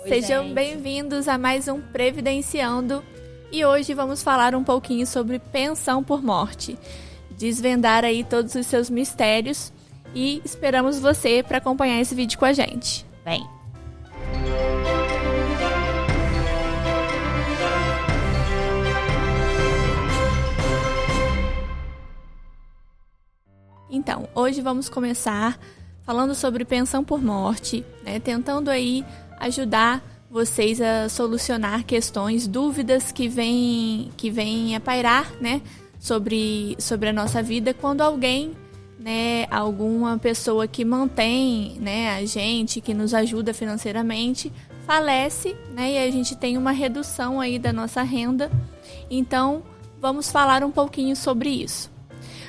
Sejam bem-vindos a mais um Previdenciando. E hoje vamos falar um pouquinho sobre pensão por morte. Desvendar aí todos os seus mistérios. E esperamos você para acompanhar esse vídeo com a gente. Vem! Então, hoje vamos começar falando sobre pensão por morte, né? Tentando aí ajudar vocês a solucionar questões, dúvidas que vêm a pairar, né? Sobre a nossa vida quando alguém, né, alguma pessoa que mantém, né, a gente, que nos ajuda financeiramente, falece, né? E a gente tem uma redução aí da nossa renda. Então, vamos falar um pouquinho sobre isso.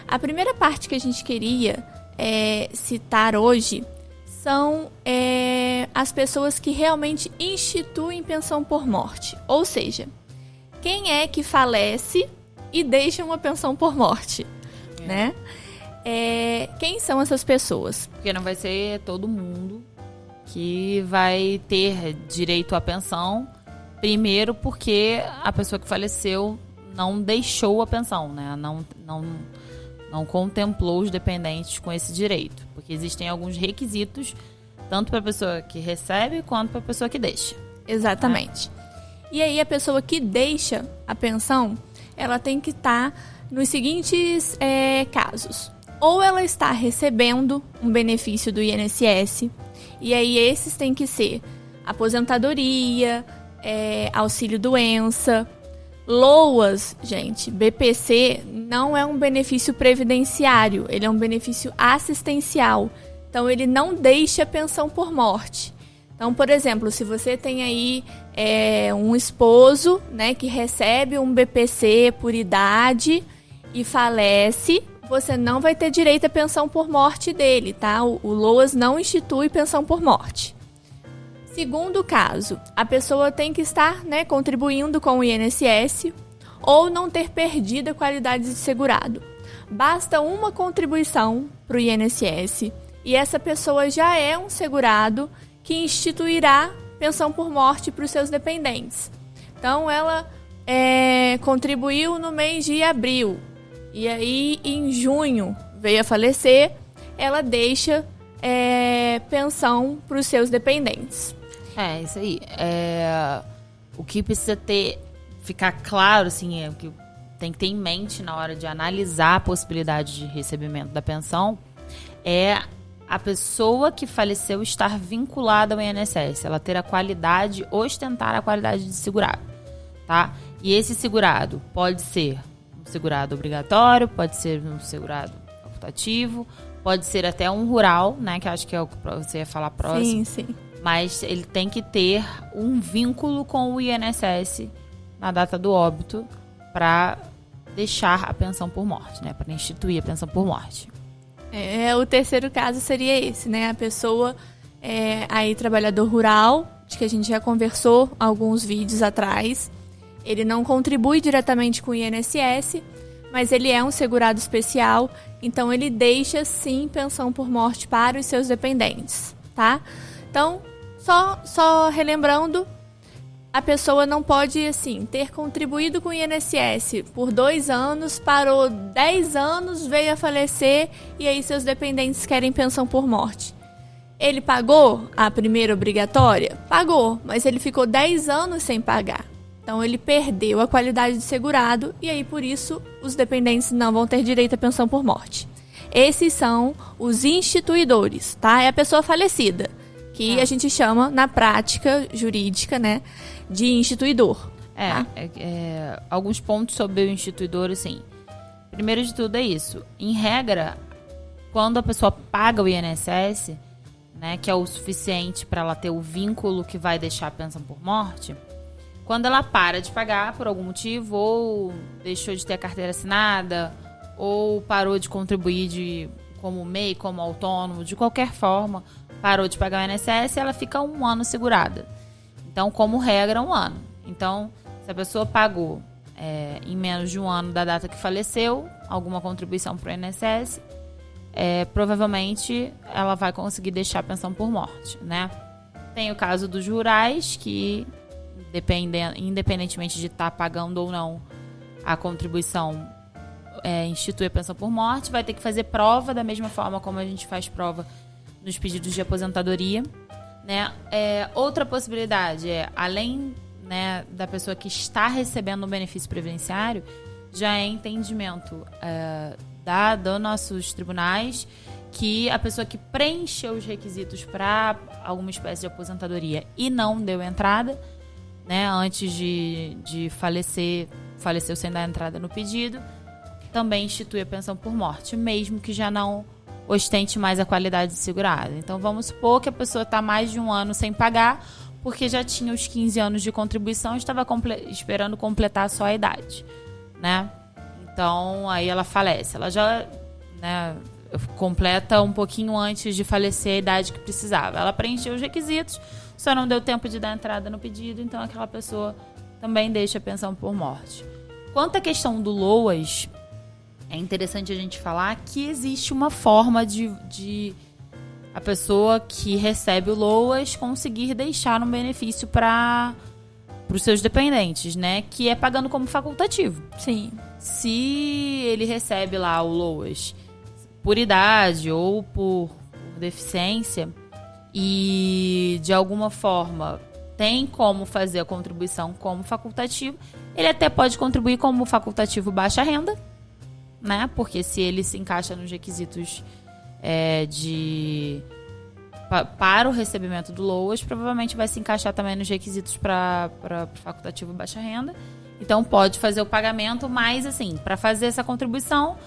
A primeira parte que a gente queria citar hoje são as pessoas que realmente instituem pensão por morte. Ou seja, quem é que falece e deixa uma pensão por morte, né? Quem são essas pessoas? Porque não vai ser todo mundo que vai ter direito à pensão. Primeiro porque a pessoa que faleceu não deixou a pensão, né? Não contemplou os dependentes com esse direito. Porque existem alguns requisitos, tanto para a pessoa que recebe, quanto para a pessoa que deixa. Exatamente. E aí a pessoa que deixa a pensão, ela tem que estar nos seguintes casos. Ou ela está recebendo um benefício do INSS, e aí esses têm que ser aposentadoria, auxílio-doença, LOAS, gente, BPC não é um benefício previdenciário, ele é um benefício assistencial. Então, ele não deixa pensão por morte. Então, por exemplo, se você tem aí um esposo, né, que recebe um BPC por idade e falece, você não vai ter direito à pensão por morte dele, tá? O LOAS não institui pensão por morte. Segundo caso, a pessoa tem que estar, né, contribuindo com o INSS ou não ter perdido a qualidade de segurado. Basta uma contribuição para o INSS e essa pessoa já é um segurado que instituirá pensão por morte para os seus dependentes. Então, ela contribuiu no mês de abril e aí em junho veio a falecer, ela deixa pensão para os seus dependentes. Isso aí. O que precisa ficar claro, assim, o que tem que ter em mente na hora de analisar a possibilidade de recebimento da pensão é a pessoa que faleceu estar vinculada ao INSS, ela ter a qualidade, ostentar a qualidade de segurado, tá? E esse segurado pode ser um segurado obrigatório, pode ser um segurado facultativo, pode ser até um rural, né, que eu acho que é o que você ia falar próximo. Sim. Mas ele tem que ter um vínculo com o INSS na data do óbito para deixar a pensão por morte, né? Para instituir a pensão por morte. O terceiro caso seria esse, né? A pessoa aí trabalhador rural, de que a gente já conversou alguns vídeos atrás. Ele não contribui diretamente com o INSS, mas ele é um segurado especial, então ele deixa sim pensão por morte para os seus dependentes, tá? Então, só relembrando, a pessoa não pode, assim, ter contribuído com o INSS por 2 anos, parou 10 anos, veio a falecer e aí seus dependentes querem pensão por morte. Ele pagou a primeira obrigatória? Pagou, mas ele ficou 10 anos sem pagar. Então, ele perdeu a qualidade de segurado e aí, por isso, os dependentes não vão ter direito à pensão por morte. Esses são os instituidores, tá? É a pessoa falecida, que a gente chama, na prática jurídica, né, de instituidor. Tá? Alguns pontos sobre o instituidor, assim. Primeiro de tudo é isso. Em regra, quando a pessoa paga o INSS, né, que é o suficiente para ela ter o vínculo que vai deixar a pensão por morte, quando ela para de pagar por algum motivo, ou deixou de ter a carteira assinada, ou parou de contribuir como MEI, como autônomo, de qualquer forma, parou de pagar o INSS, ela fica 1 ano segurada. Então, como regra, 1 ano. Então, se a pessoa pagou em menos de 1 ano da data que faleceu, alguma contribuição para o INSS, provavelmente ela vai conseguir deixar a pensão por morte, né? Tem o caso dos rurais, que independentemente de estar pagando ou não a contribuição, institui a pensão por morte, vai ter que fazer prova da mesma forma como a gente faz prova nos pedidos de aposentadoria, né? Outra possibilidade além, né, da pessoa que está recebendo um benefício previdenciário, já é entendimento dos nossos tribunais que a pessoa que preencheu os requisitos para alguma espécie de aposentadoria e não deu entrada, né, antes de faleceu sem dar entrada no pedido, também institui a pensão por morte, mesmo que já não ostente mais a qualidade de segurada. Então, vamos supor que a pessoa está mais de um ano sem pagar, porque já tinha os 15 anos de contribuição e estava esperando completar só a idade, né? Então, aí ela falece. Ela já, né, completa um pouquinho antes de falecer a idade que precisava. Ela preencheu os requisitos, só não deu tempo de dar entrada no pedido, então aquela pessoa também deixa a pensão por morte. Quanto à questão do LOAS, é interessante a gente falar que existe uma forma de a pessoa que recebe o LOAS conseguir deixar um benefício para os seus dependentes, né? Que é pagando como facultativo. Sim. Se ele recebe lá o LOAS por idade ou por deficiência e de alguma forma tem como fazer a contribuição como facultativo, ele até pode contribuir como facultativo baixa renda, né? Porque se ele se encaixa nos requisitos para o recebimento do LOAS, provavelmente vai se encaixar também nos requisitos para facultativo baixa renda. Então pode fazer o pagamento, mas assim, para fazer essa contribuição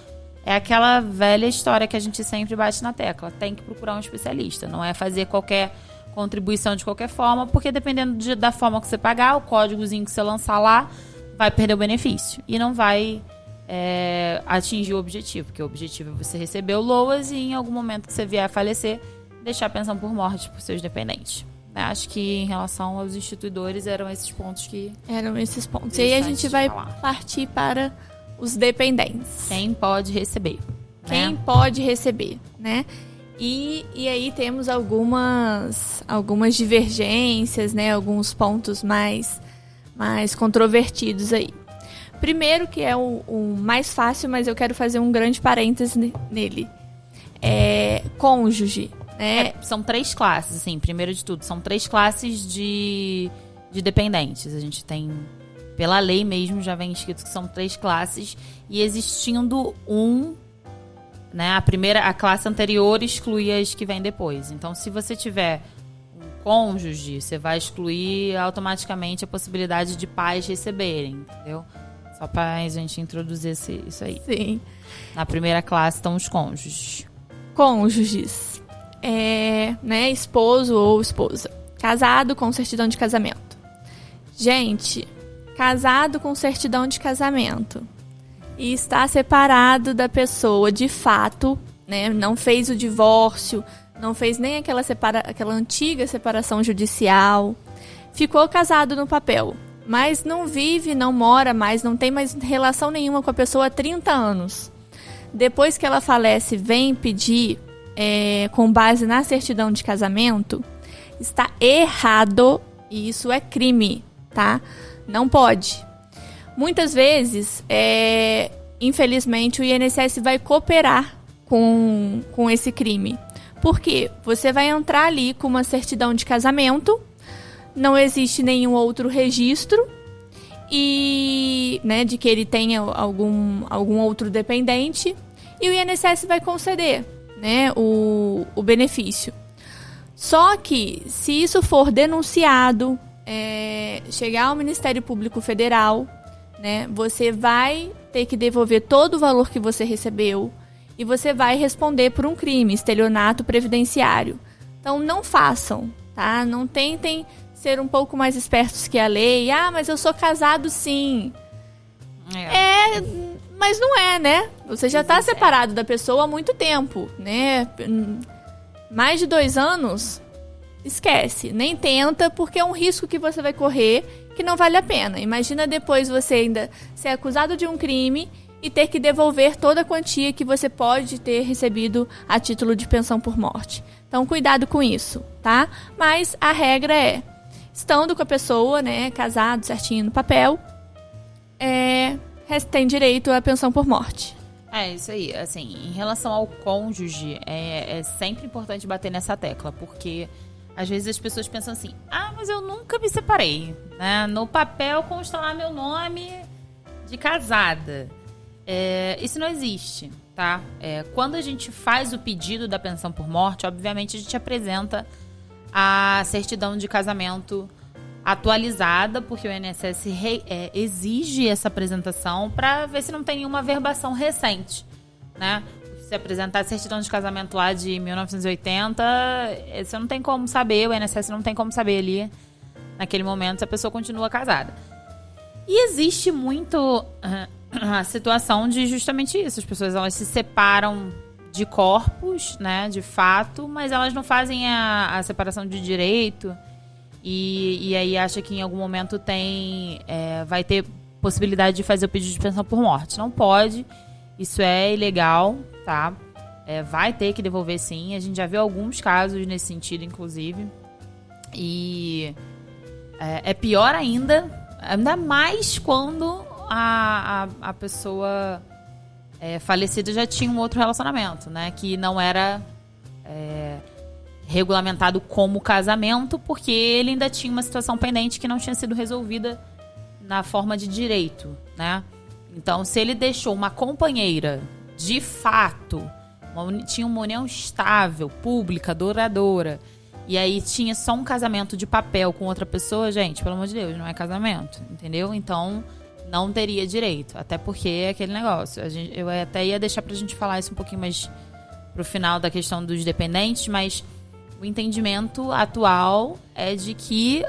é aquela velha história que a gente sempre bate na tecla. Tem que procurar um especialista, não é fazer qualquer contribuição de qualquer forma, porque dependendo da forma que você pagar, o códigozinho que você lançar lá vai perder o benefício e não vai atingir o objetivo, porque o objetivo é você receber o LOAS e em algum momento que você vier a falecer, deixar a pensão por morte para os seus dependentes. Acho que em relação aos instituidores eram esses pontos que... Eram esses pontos. E aí a gente vai partir para os dependentes. Quem pode receber. Quem pode receber, né? E aí temos algumas divergências, né? Alguns pontos mais controvertidos aí. Primeiro, que é o mais fácil, mas eu quero fazer um grande parêntese nele. Cônjuge. São 3 classes, assim, primeiro de tudo. São 3 classes de dependentes. A gente tem, pela lei mesmo, já vem escrito que são 3 classes. E existindo né, a classe anterior exclui as que vêm depois. Então, se você tiver um cônjuge, você vai excluir automaticamente a possibilidade de pais receberem, entendeu? Só para a gente introduzir isso aí. Sim. Na primeira classe estão os cônjuges. Cônjuges. Né, esposo ou esposa. Casado com certidão de casamento. Gente, casado com certidão de casamento e está separado da pessoa de fato, né, não fez o divórcio, não fez nem aquela antiga separação judicial, ficou casado no papel, mas não vive, não mora mais, não tem mais relação nenhuma com a pessoa há 30 anos. Depois que ela falece, vem pedir com base na certidão de casamento, está errado e isso é crime, tá? Não pode. Muitas vezes, infelizmente, o INSS vai cooperar com esse crime. Por quê? Você vai entrar ali com uma certidão de casamento, não existe nenhum outro registro e, né, de que ele tenha algum outro dependente e o INSS vai conceder, né, o benefício. Só que, se isso for denunciado, chegar ao Ministério Público Federal, né, você vai ter que devolver todo o valor que você recebeu e você vai responder por um crime, estelionato previdenciário. Então, não façam, tá? Não tentem ser um pouco mais espertos que a lei. Ah, mas eu sou casado sim. Mas não é, né? Você já está separado da pessoa há muito tempo, né? Mais de 2 anos, esquece. Nem tenta, porque é um risco que você vai correr que não vale a pena. Imagina depois você ainda ser acusado de um crime e ter que devolver toda a quantia que você pode ter recebido a título de pensão por morte. Então, cuidado com isso, tá? Mas a regra é, estando com a pessoa, né, casado certinho no papel, tem direito à pensão por morte. É isso aí, assim, em relação ao cônjuge, é sempre importante bater nessa tecla, porque às vezes as pessoas pensam assim, mas eu nunca me separei, né? No papel consta lá meu nome de casada. Isso não existe, tá? Quando a gente faz o pedido da pensão por morte, obviamente a gente apresenta a certidão de casamento atualizada, porque o INSS exige essa apresentação para ver se não tem nenhuma averbação recente, né? Se apresentar a certidão de casamento lá de 1980, você não tem como saber, o INSS não tem como saber ali, naquele momento, se a pessoa continua casada. E existe muito a situação de justamente isso, as pessoas elas se separam de corpos, né, de fato, mas elas não fazem a separação de direito. E aí acha que em algum momento vai ter possibilidade de fazer o pedido de pensão por morte. Não pode, isso é ilegal, tá? Vai ter que devolver sim, a gente já viu alguns casos nesse sentido, inclusive. E é pior ainda mais quando a pessoa falecida já tinha um outro relacionamento, né? Que não era regulamentado como casamento, porque ele ainda tinha uma situação pendente que não tinha sido resolvida na forma de direito, né? Então, se ele deixou uma companheira de fato, tinha uma união estável, pública, duradoura, e aí tinha só um casamento de papel com outra pessoa, gente, pelo amor de Deus, não é casamento, entendeu? Então, não teria direito, até porque é aquele negócio. Eu até ia deixar pra gente falar isso um pouquinho mais pro final da questão dos dependentes, mas o entendimento atual é de que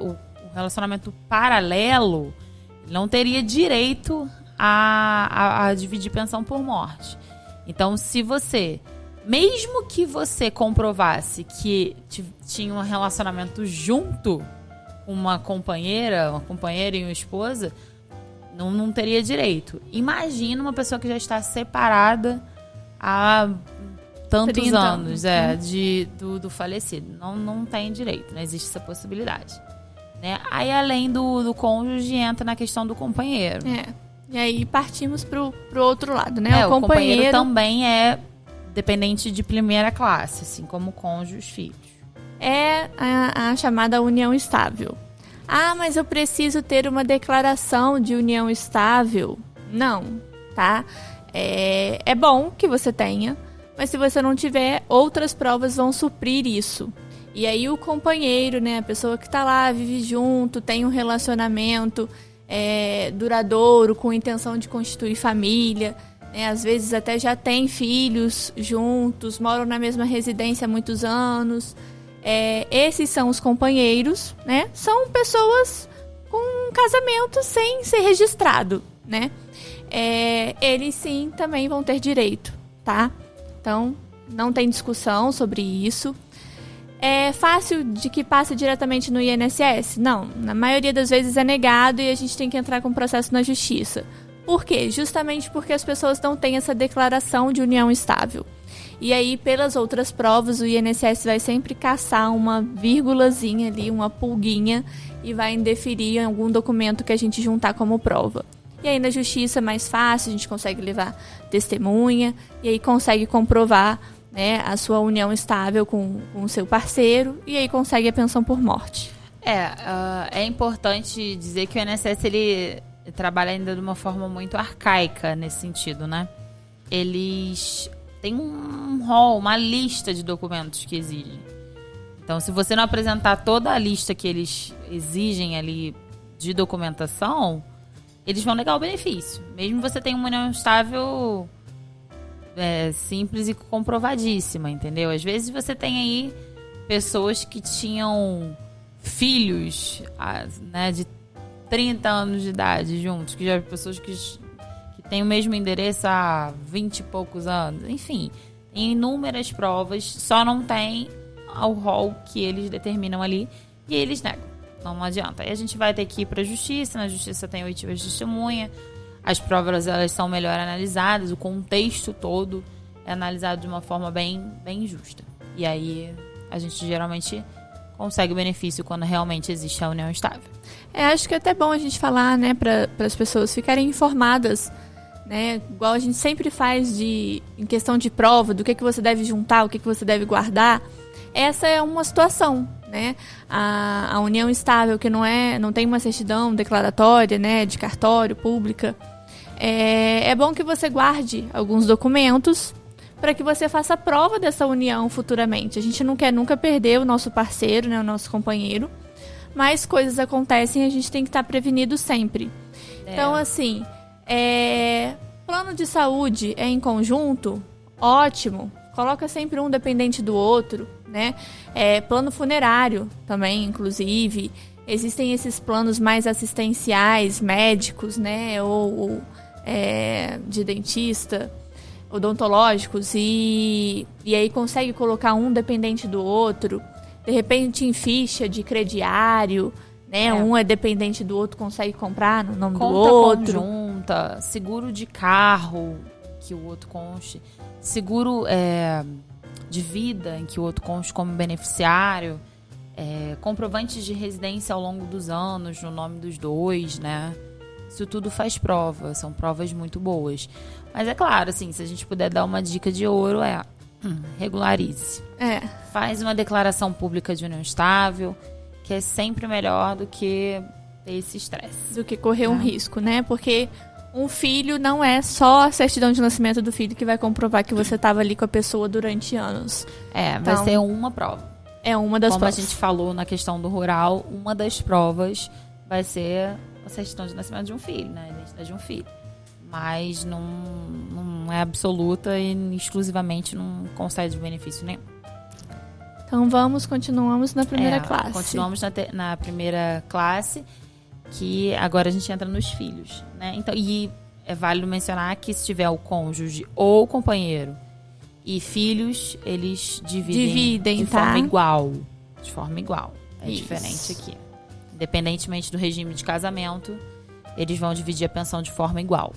o relacionamento paralelo não teria direito a dividir pensão por morte. Então, se você, mesmo que você comprovasse que tinha um relacionamento junto com uma companheira e uma esposa, não teria direito. Imagina uma pessoa que já está separada há tantos anos do falecido. Não tem direito, não existe essa possibilidade, né? Aí, além do cônjuge, entra na questão do companheiro. E aí partimos pro outro lado, né? O companheiro também é dependente de primeira classe, assim como o cônjuge e os filhos. É a chamada união estável. Mas eu preciso ter uma declaração de união estável. Não, tá? É bom que você tenha, mas se você não tiver, outras provas vão suprir isso. E aí o companheiro, né, a pessoa que tá lá, vive junto, tem um relacionamento duradouro, com intenção de constituir família, né, às vezes até já tem filhos juntos, moram na mesma residência há muitos anos. Esses são os companheiros, né? São pessoas com um casamento sem ser registrado, né? Eles sim também vão ter direito, tá? Então, não tem discussão sobre isso. É fácil de que passe diretamente no INSS? Não, na maioria das vezes é negado e a gente tem que entrar com processo na justiça. Por quê? Justamente porque as pessoas não têm essa declaração de união estável. E aí, pelas outras provas, o INSS vai sempre caçar uma vírgulazinha ali, uma pulguinha, e vai indeferir em algum documento que a gente juntar como prova. E aí, na justiça é mais fácil, a gente consegue levar testemunha, e aí consegue comprovar, né, a sua união estável com o seu parceiro, e aí consegue a pensão por morte. É importante dizer que o INSS, ele trabalha ainda de uma forma muito arcaica nesse sentido, né? Eles têm um rol, uma lista de documentos que exigem. Então, se você não apresentar toda a lista que eles exigem ali de documentação, eles vão negar o benefício. Mesmo você tenha uma união estável simples e comprovadíssima, entendeu? Às vezes você tem aí pessoas que tinham filhos, né, de 30 anos de idade juntos, que já pessoas que têm o mesmo endereço há 20 e poucos anos. Enfim, tem inúmeras provas, só não tem o rol que eles determinam ali e eles negam. Não adianta. Aí a gente vai ter que ir para a justiça, na justiça tem oitiva de testemunha, as provas elas são melhor analisadas, o contexto todo é analisado de uma forma bem justa. E aí a gente geralmente consegue o benefício quando realmente existe a união estável. Acho que é até bom a gente falar, né, para as pessoas ficarem informadas, né, igual a gente sempre faz em questão de prova, do que você deve juntar, o que você deve guardar. Essa é uma situação, né? A união estável, que não tem uma certidão declaratória, né, de cartório, pública. É bom que você guarde alguns documentos para que você faça prova dessa união futuramente. A gente não quer nunca perder o nosso parceiro, né, o nosso companheiro, mas coisas acontecem e a gente tem que estar prevenido sempre. Então, assim, plano de saúde é em conjunto, ótimo, coloca sempre um dependente do outro, né? Plano funerário também, inclusive. Existem esses planos mais assistenciais, médicos, né, ou de dentista, odontológicos, e aí consegue colocar um dependente do outro, de repente em ficha de crediário, né? Um é dependente do outro, consegue comprar no nome do outro. Conta conjunta, seguro de carro que o outro conste, seguro de vida em que o outro conste como beneficiário, comprovantes de residência ao longo dos anos no nome dos dois, né? Isso tudo faz prova, são provas muito boas. Mas é claro, assim, se a gente puder dar uma dica de ouro, regularize. Faz uma declaração pública de união estável, que é sempre melhor do que ter esse estresse. Do que correr um risco, né? Porque um filho não é só a certidão de nascimento do filho que vai comprovar que você estava ali com a pessoa durante anos. Vai ser uma prova. É uma das provas. Como a gente falou na questão do rural, uma das provas vai ser a certidão de nascimento de um filho, né? A identidade de um filho. Mas não é absoluta e exclusivamente não concede benefício nenhum. Então continuamos na primeira classe. Continuamos na primeira classe, que agora a gente entra nos filhos, né? Então, e é válido mencionar que se tiver o cônjuge ou o companheiro e filhos, eles dividem de forma igual. De forma igual. É isso. Diferente aqui. Independentemente do regime de casamento, eles vão dividir a pensão de forma igual.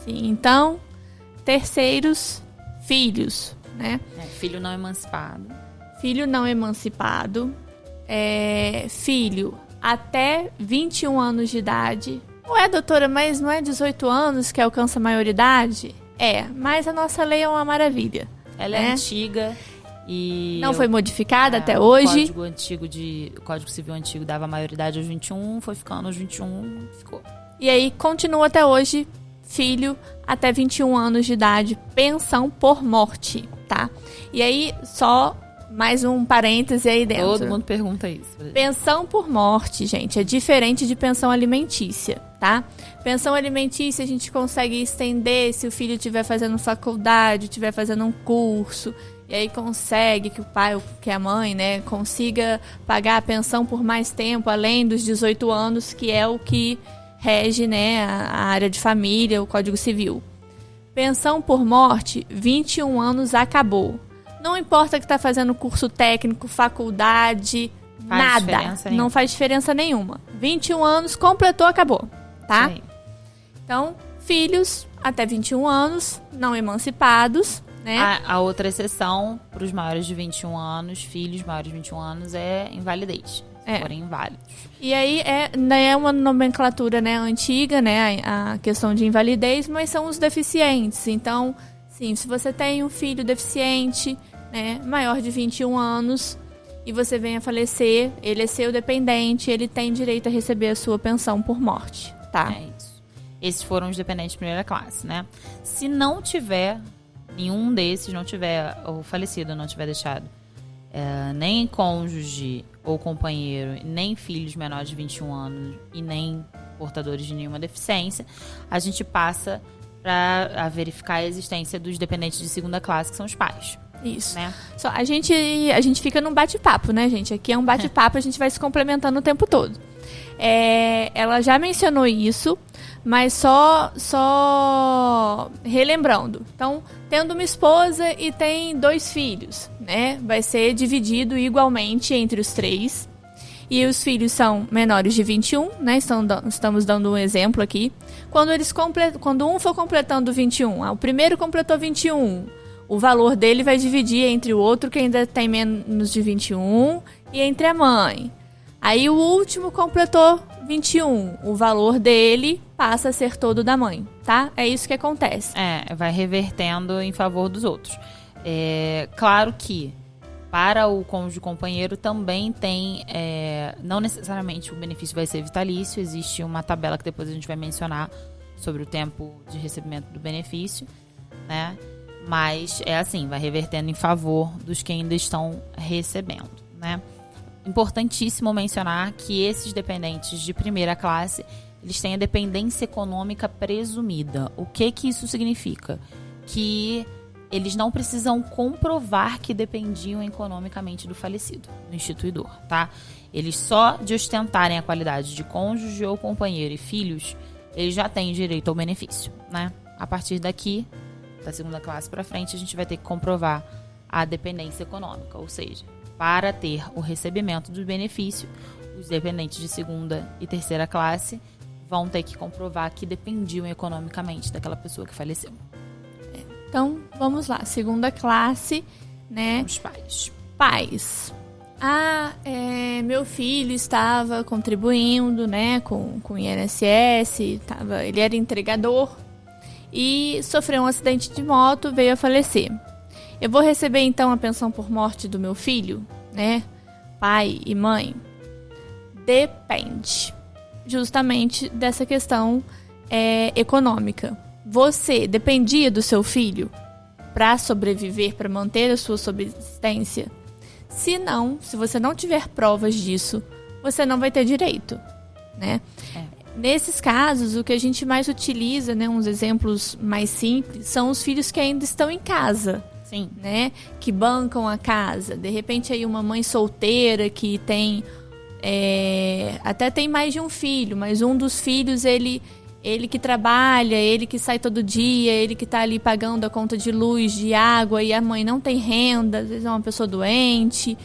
Sim, então, terceiros, filhos, né? Filho não emancipado. Filho não emancipado. Filho até 21 anos de idade. Doutora, mas não é 18 anos que alcança a maioridade? Mas a nossa lei é uma maravilha. Ela é antiga e... não foi modificada até hoje. O Código Civil antigo dava maioridade aos 21, foi ficando aos 21, ficou. E aí, continua até hoje, filho até 21 anos de idade, pensão por morte, tá? E aí, só mais um parêntese aí dentro. Todo mundo pergunta isso. Pensão por morte, gente, é diferente de pensão alimentícia, tá? Pensão alimentícia a gente consegue estender se o filho estiver fazendo faculdade, estiver fazendo um curso, e aí consegue que o pai ou que a mãe, né, consiga pagar a pensão por mais tempo, além dos 18 anos, que é o que rege, né, a área de família, o Código Civil. Pensão por morte, 21 anos acabou. Não importa que está fazendo curso técnico, faculdade, nada. Não faz diferença nenhuma. 21 anos, completou, acabou. Tá? Sim. Então, filhos até 21 anos, não emancipados, né? A outra exceção para os maiores de 21 anos, filhos maiores de 21 anos, é invalidez. Forem inválidos. E aí é uma nomenclatura, né, antiga, né, a questão de invalidez, mas são os deficientes. Então, sim, se você tem um filho deficiente, né, maior de 21 anos, e você vem a falecer, ele é seu dependente, ele tem direito a receber a sua pensão por morte, tá? É isso. Esses foram os dependentes de primeira classe, né? Se não tiver nenhum desses, não tiver, o falecido não tiver deixado nem cônjuge ou companheiro, nem filhos menores de 21 anos e nem portadores de nenhuma deficiência, a gente passa para verificar a existência dos dependentes de segunda classe, que são os pais. Isso. Né? Só, a gente fica num bate-papo, né, gente? Aqui é um bate-papo, a gente vai se complementando o tempo todo. Ela já mencionou isso, mas só relembrando. Então, tendo uma esposa e tem 2 filhos, né? Vai ser dividido igualmente entre os 3. E os filhos são menores de 21, né? Estamos dando um exemplo aqui. Quando um for completando 21, o primeiro completou 21, o valor dele vai dividir entre o outro que ainda tem menos de 21 e entre a mãe. Aí o último completou 21. O valor dele passa a ser todo da mãe, tá? É isso que acontece. Vai revertendo em favor dos outros. Claro que para o cônjuge companheiro também tem... não necessariamente o benefício vai ser vitalício. Existe uma tabela que depois a gente vai mencionar sobre o tempo de recebimento do benefício, né? Mas é assim, vai revertendo em favor dos que ainda estão recebendo, né? Importantíssimo mencionar que esses dependentes de primeira classe, eles têm a dependência econômica presumida. O que isso significa? Que eles não precisam comprovar que dependiam economicamente do falecido, do instituidor, tá? Eles só de ostentarem a qualidade de cônjuge ou companheiro e filhos, eles já têm direito ao benefício, né? A partir daqui, da segunda classe para frente, a gente vai ter que comprovar a dependência econômica, ou seja, para ter o recebimento do benefício, os dependentes de segunda e terceira classe vão ter que comprovar que dependiam economicamente daquela pessoa que faleceu. Então, vamos lá. Segunda classe, né? Os pais. Pais. Meu filho estava contribuindo, né, com o INSS, ele era entregador e sofreu um acidente de moto, veio a falecer. Eu vou receber, então, a pensão por morte do meu filho, né? Pai e mãe? Depende. Justamente dessa questão econômica. Você dependia do seu filho para sobreviver, para manter a sua subsistência? Se não, se você não tiver provas disso, você não vai ter direito, né? Nesses casos, o que a gente mais utiliza, né, uns exemplos mais simples, são os filhos que ainda estão em casa. Sim. Né? Que bancam a casa. De repente, aí uma mãe solteira que tem... até tem mais de um filho, mas um dos filhos, ele que trabalha, ele que sai todo dia, ele que tá ali pagando a conta de luz, de água, e a mãe não tem renda, às vezes é uma pessoa doente,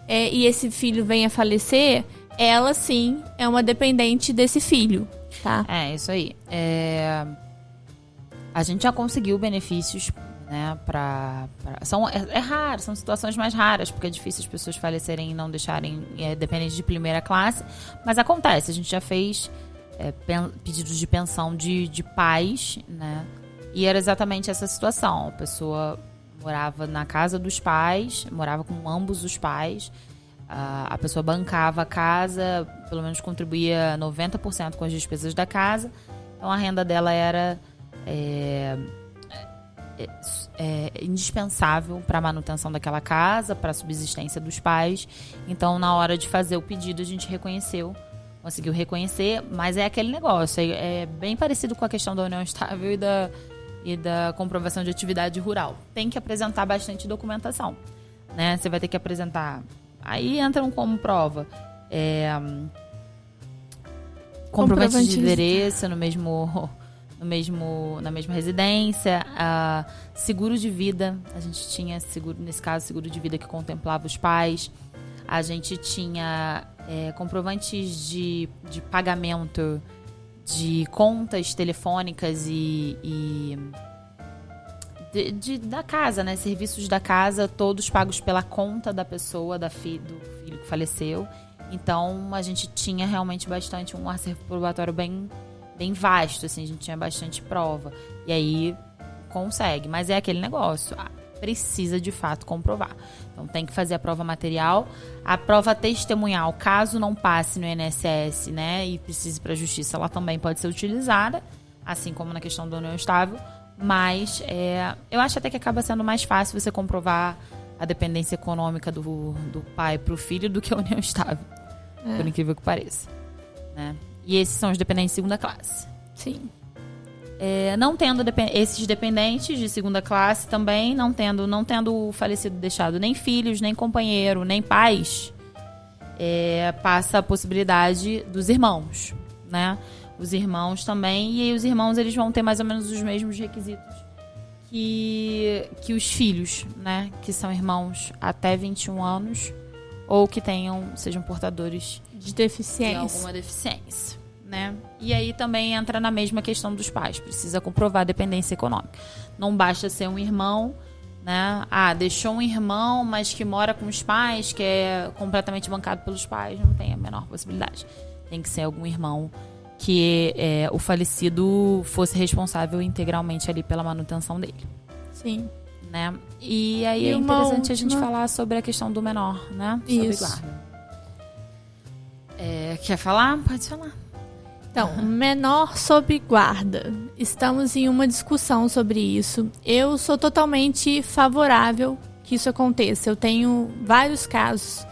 e esse filho vem a falecer, ela sim é uma dependente desse filho, tá? Isso aí. A gente já conseguiu benefícios, né, é raro, são situações mais raras, porque é difícil as pessoas falecerem e não deixarem dependentes de primeira classe, mas acontece, a gente já fez pedidos de pensão de pais, né, e era exatamente essa situação, a pessoa morava na casa dos pais, morava com ambos os pais, a pessoa bancava a casa, pelo menos contribuía 90% com as despesas da casa, então a renda dela era indispensável para a manutenção daquela casa, para a subsistência dos pais. Então, na hora de fazer o pedido, a gente conseguiu reconhecer, mas é aquele negócio, é bem parecido com a questão da união estável e da comprovação de atividade rural. Tem que apresentar bastante documentação, né? Você vai ter que apresentar... Aí entram como prova comprovante de endereço na mesma residência, seguro de vida, a gente tinha seguro de vida que contemplava os pais, a gente tinha comprovantes de pagamento de contas telefônicas da casa, né? Serviços da casa, todos pagos pela conta da pessoa, do filho que faleceu. Então, a gente tinha realmente bastante um acervo probatório bem vasto, assim, a gente tinha bastante prova. E aí, consegue. Mas é aquele negócio, precisa de fato comprovar. Então, tem que fazer a prova material. A prova testemunhal, caso não passe no INSS, né, e precise para a justiça, ela também pode ser utilizada, assim como na questão da união estável. Mas eu acho até que acaba sendo mais fácil você comprovar a dependência econômica do pai para o filho do que a união estável. Por incrível que pareça. Né? E esses são os dependentes de segunda classe. Sim. Não tendo esses dependentes de segunda classe também, não tendo o falecido deixado nem filhos, nem companheiro, nem pais, passa a possibilidade dos irmãos, né? Os irmãos também, e aí os irmãos eles vão ter mais ou menos os mesmos requisitos que os filhos, né? Que são irmãos até 21 anos ou que sejam portadores de deficiência. De alguma deficiência, né? E aí também entra na mesma questão dos pais, precisa comprovar a dependência econômica. Não basta ser um irmão né? Deixou um irmão, mas que mora com os pais, que é completamente bancado pelos pais, não tem a menor possibilidade. Tem que ser algum irmão que o falecido fosse responsável integralmente ali pela manutenção dele. Sim. Né? E aí é interessante a gente falar sobre a questão do menor, né? Sobre guarda. Quer falar? Pode falar. Então, menor sob guarda. Estamos em uma discussão sobre isso. Eu sou totalmente favorável que isso aconteça. Eu tenho vários casos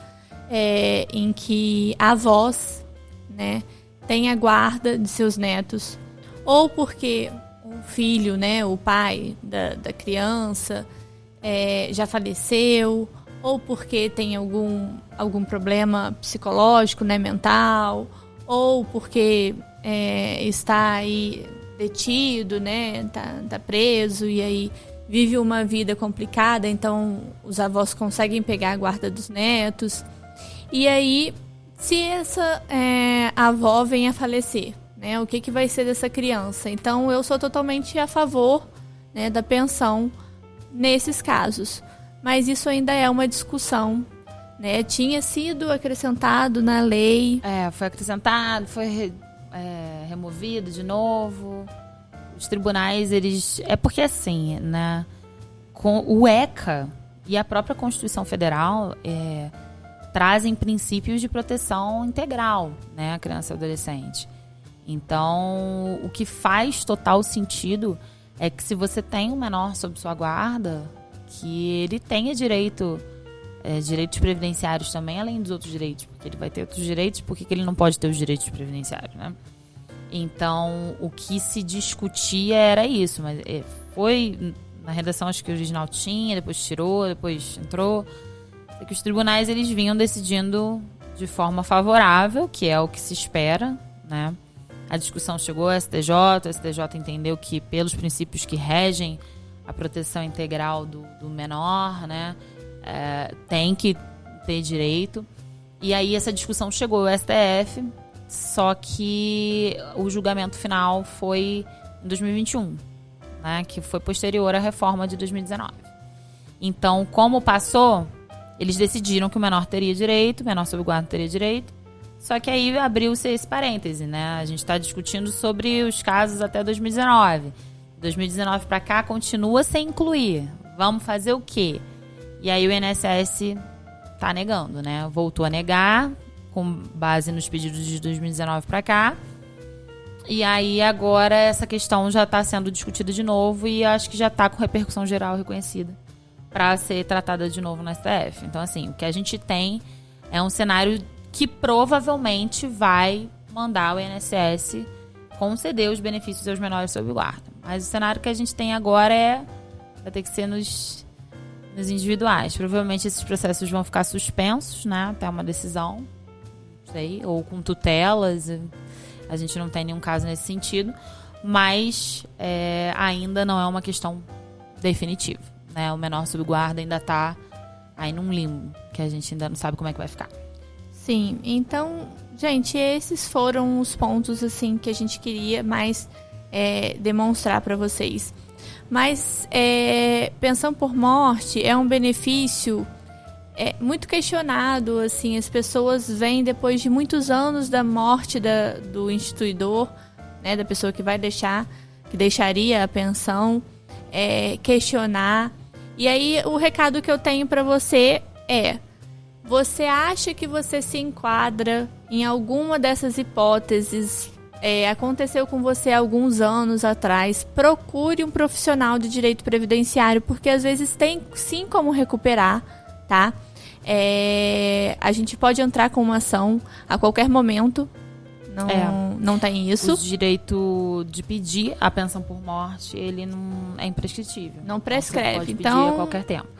em que avós, né, têm a guarda de seus netos, ou porque o filho, né, o pai da criança já faleceu, ou porque tem algum problema psicológico, né, mental, ou porque está aí detido, né, tá preso e aí vive uma vida complicada, então os avós conseguem pegar a guarda dos netos. E aí, se essa avó vem a falecer, né, o que vai ser dessa criança? Então, eu sou totalmente a favor, né, da pensão nesses casos. Mas isso ainda é uma discussão, né? Tinha sido acrescentado na lei. Foi acrescentado, foi removido de novo. Os tribunais, eles... porque assim, né? Com o ECA e a própria Constituição Federal trazem princípios de proteção integral, né? A criança e ao adolescente. Então, o que faz total sentido é que se você tem um menor sob sua guarda, que ele tenha direitos previdenciários também, além dos outros direitos, porque ele vai ter outros direitos, por que ele não pode ter os direitos previdenciários, né? Então, o que se discutia era isso, mas foi na redação, acho que o original tinha, depois tirou, depois entrou, é que os tribunais eles vinham decidindo de forma favorável, que é o que se espera, né? A discussão chegou ao STJ, o STJ entendeu que pelos princípios que regem a proteção integral do menor, né, tem que ter direito. E aí essa discussão chegou ao STF, só que o julgamento final foi em 2021, né, que foi posterior à reforma de 2019. Então, como passou, eles decidiram que o menor teria direito, o menor sob guarda teria direito. Só que aí abriu-se esse parêntese, né? A gente está discutindo sobre os casos até 2019. 2019 para cá continua sem incluir. Vamos fazer o quê? E aí o INSS está negando, né? Voltou a negar com base nos pedidos de 2019 para cá. E aí agora essa questão já está sendo discutida de novo e acho que já está com repercussão geral reconhecida para ser tratada de novo no STF. Então, assim, o que a gente tem é um cenário que provavelmente vai mandar o INSS conceder os benefícios aos menores sob guarda. Mas o cenário que a gente tem agora vai ter que ser nos individuais. Provavelmente esses processos vão ficar suspensos, né, até uma decisão, não sei, ou com tutelas. A gente não tem nenhum caso nesse sentido, mas ainda não é uma questão definitiva, né? O menor sob guarda ainda está aí num limbo, que a gente ainda não sabe como é que vai ficar. Sim, então, gente, esses foram os pontos assim que a gente queria mais demonstrar para vocês. Mas pensão por morte é um benefício muito questionado, assim, as pessoas vêm depois de muitos anos da morte do instituidor, né, da pessoa que deixaria a pensão, questionar. E aí o recado que eu tenho para você você acha que você se enquadra em alguma dessas hipóteses? Aconteceu com você há alguns anos atrás. Procure um profissional de direito previdenciário, porque às vezes tem sim como recuperar, tá? A gente pode entrar com uma ação a qualquer momento. Não tem isso. O direito de pedir a pensão por morte, ele não é imprescritível. Não prescreve. Você pode pedir então, a qualquer tempo.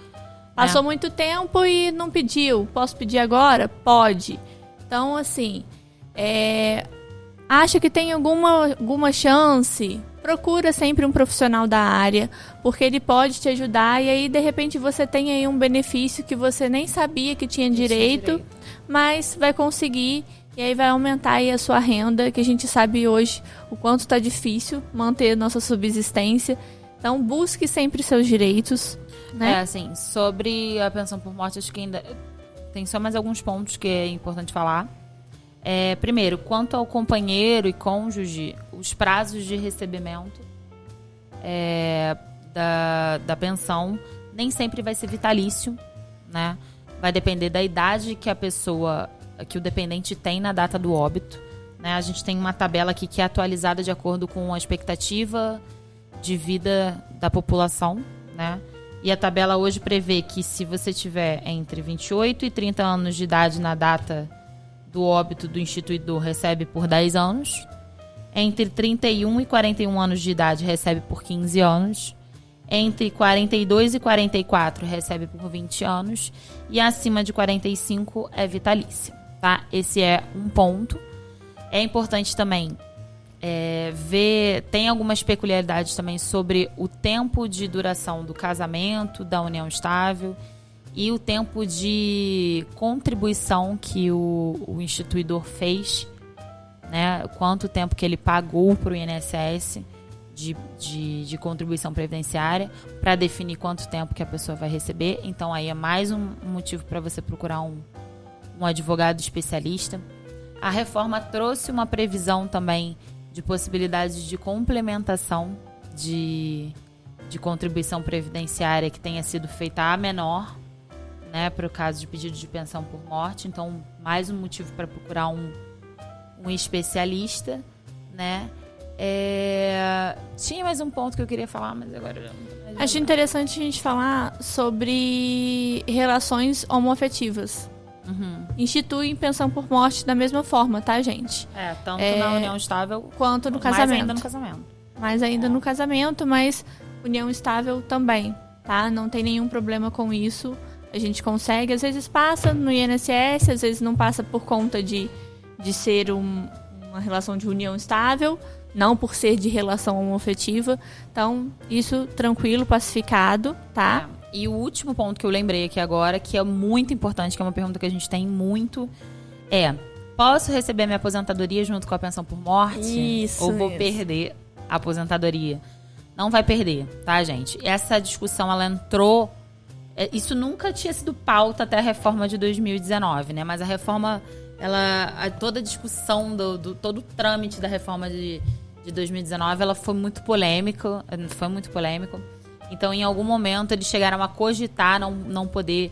Passou muito tempo e não pediu. Posso pedir agora? Pode. Então, assim, acha que tem alguma chance? Procura sempre um profissional da área, porque ele pode te ajudar e aí, de repente, você tem aí um benefício que você nem sabia que tinha direito, mas vai conseguir e aí vai aumentar aí a sua renda, que a gente sabe hoje o quanto está difícil manter nossa subsistência. Então, busque sempre seus direitos, né? Assim, sobre a pensão por morte, acho que ainda tem só mais alguns pontos que é importante falar. Primeiro, quanto ao companheiro e cônjuge, os prazos de recebimento da pensão nem sempre vai ser vitalício, né? Vai depender da idade que o dependente tem na data do óbito, né? A gente tem uma tabela aqui que é atualizada de acordo com a expectativa de vida da população, né? E a tabela hoje prevê que se você tiver entre 28 e 30 anos de idade na data do óbito do instituidor, recebe por 10 anos. Entre 31 e 41 anos de idade, recebe por 15 anos. Entre 42 e 44, recebe por 20 anos. E acima de 45 é vitalícia, tá? Esse é um ponto. É importante também ver... Tem algumas peculiaridades também sobre o tempo de duração do casamento, da união estável e o tempo de contribuição que o instituidor fez, né? Quanto tempo que ele pagou para o INSS de contribuição previdenciária, para definir quanto tempo que a pessoa vai receber. Então, aí é mais um motivo para você procurar um advogado especialista. A reforma trouxe uma previsão também de possibilidades de complementação de contribuição previdenciária que tenha sido feita a menor, né, para o caso de pedido de pensão por morte. Então, mais um motivo para procurar um especialista, né? Tinha mais um ponto que eu queria falar, mas agora eu não tô. Acho interessante a gente falar sobre relações homoafetivas. Instituem pensão por morte da mesma forma, tá, gente? Tanto na união estável quanto no casamento. Mais ainda no casamento. Mais ainda no casamento, mas união estável também, tá? Não tem nenhum problema com isso. A gente consegue, às vezes passa no INSS, às vezes não passa por conta de ser uma relação de união estável, não por ser de relação homoafetiva. Então, isso tranquilo, pacificado, tá? E o último ponto que eu lembrei aqui agora, que é muito importante, que é uma pergunta que a gente tem muito, posso receber minha aposentadoria junto com a pensão por morte? Ou vou perder a aposentadoria? Não vai perder, tá, gente? Essa discussão, ela entrou... Isso nunca tinha sido pauta até a reforma de 2019, né? Mas a reforma, toda a discussão, todo o trâmite da reforma de 2019, ela foi muito polêmica. Então, em algum momento, eles chegaram a cogitar não poder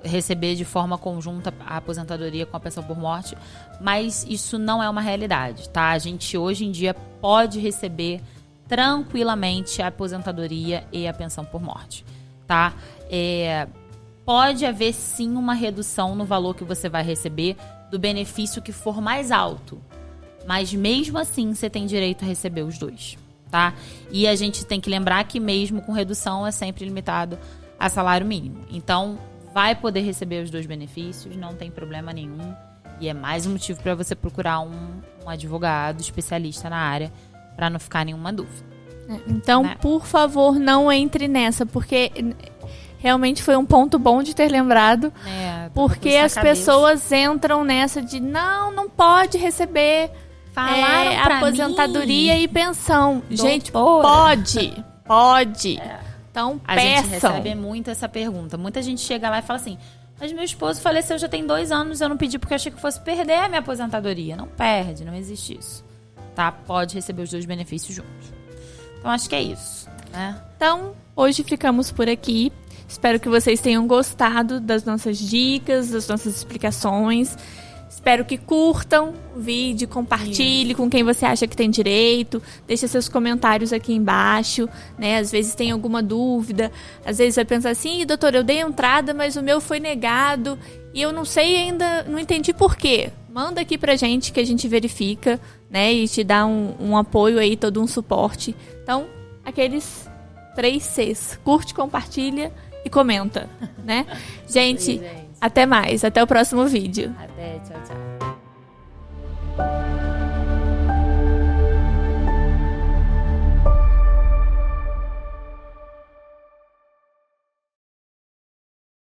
receber de forma conjunta a aposentadoria com a pensão por morte. Mas isso não é uma realidade, tá? A gente, hoje em dia, pode receber tranquilamente a aposentadoria e a pensão por morte, tá? Pode haver, sim, uma redução no valor que você vai receber do benefício que for mais alto. Mas, mesmo assim, você tem direito a receber os dois. Tá? E a gente tem que lembrar que mesmo com redução é sempre limitado a salário mínimo. Então, vai poder receber os dois benefícios, não tem problema nenhum. E é mais um motivo para você procurar um advogado especialista na área, para não ficar nenhuma dúvida. Então, né? Por favor, não entre nessa, porque realmente foi um ponto bom de ter lembrado. Porque as pessoas entram nessa de não pode receber... aposentadoria e pensão. Doutora. Gente, pode. Então, a gente recebe muito essa pergunta. Muita gente chega lá e fala assim, mas meu esposo faleceu já tem 2 anos, eu não pedi porque eu achei que fosse perder a minha aposentadoria. Não perde, não existe isso. Tá? Pode receber os dois benefícios juntos. Então, acho que é isso, né? Então, hoje ficamos por aqui. Espero que vocês tenham gostado das nossas dicas, das nossas explicações. Espero que curtam o vídeo, compartilhe com quem você acha que tem direito, deixe seus comentários aqui embaixo, né? Às vezes tem alguma dúvida, às vezes vai pensar assim, doutor, eu dei entrada, mas o meu foi negado e eu não sei ainda, não entendi por quê. Manda aqui pra gente que a gente verifica, né? E te dá um apoio aí, todo um suporte. Então, aqueles 3 Cs, curte, compartilha e comenta, né? Gente, até mais, até o próximo vídeo. Até, tchau, tchau.